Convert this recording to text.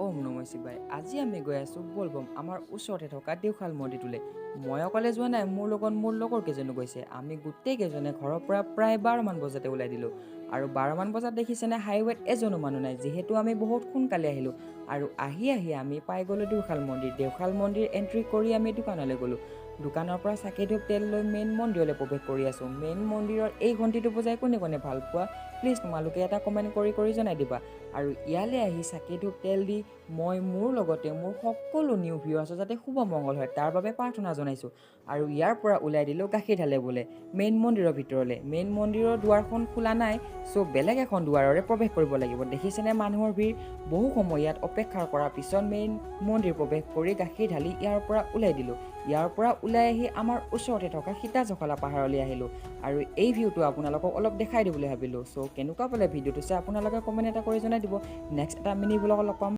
ওম নমঃ শিৱায়। আজি আমি গৈ আছোঁ বলবম আমাৰ ওচৰতে থকা দেওশাল মন্দিৰটোলৈ। মই অকলে যোৱা নাই, মোৰ লগত মোৰ লগৰ কেইজনো গৈছে। আমি গোটেইকেইজনে ঘৰৰ পৰা প্ৰায় 12মান বজাতে ওলাই দিলোঁ। আৰু 12মান বজাত দেখিছেনে হাইৱেত এজনো মানুহ নাই, যিহেতু আমি বহুত সোনকালে আহিলোঁ। আৰু আহি আমি পাই গ'লোঁ দেওশাল মন্দিৰ। দেওশাল মন্দিৰ এণ্ট্ৰি কৰি আমি দোকানলৈ গ'লোঁ। দোকানৰ পৰা চাকি ধূপ তেল লৈ মেইন মন্দিৰলৈ প্ৰৱেশ কৰি আছোঁ। মেইন মন্দিৰৰ এই ঘণ্টিটো বজাই কোনে কোনে ভাল পোৱা, প্লিজ তোমালোকে এটা কমেণ্ট কৰি জনাই দিবা। আৰু ইয়ালৈ আহি চাকি ধূপ তেল দি মই মোৰ লগতে মোৰ সকলো নিউ ভিউৱাৰ্ছৰ যাতে শুভ মংগল হয় তাৰ বাবে প্ৰাৰ্থনা জনাইছোঁ। আৰু ইয়াৰ পৰা ওলাই দিলোঁ গাখীৰ ঢালে বোলে মেইন মন্দিৰৰ ভিতৰলৈ। মেইন মন্দিৰৰ দুৱাৰখন খোলা নাই, চ' বেলেগ এখন দুৱাৰৰে প্ৰৱেশ কৰিব লাগিব। দেখিছেনে মানুহৰ ভিৰ, বহু সময় ইয়াত অপেক্ষা কৰাৰ পিছত মেইন মন্দিৰ প্ৰৱেশ কৰি গাখীৰ ঢালি ইয়াৰ পৰা ওলাই দিলোঁ। ইয়াৰ পৰা ওলাই আহি আমাৰ ওচৰতে থকা সীতাজখলা পাহাৰলৈ আহিলোঁ। আৰু এই ভিউটো আপোনালোকক অলপ দেখাই দিবলৈ ভাবিলোঁ। চ' কেনেকুৱা পালে ভিডিঅ'টো চাই আপোনালোকে কমেণ্ট এটা কৰি জনাই দিব। নেক্সট এটা মিনি ব্লগত লগ পাম।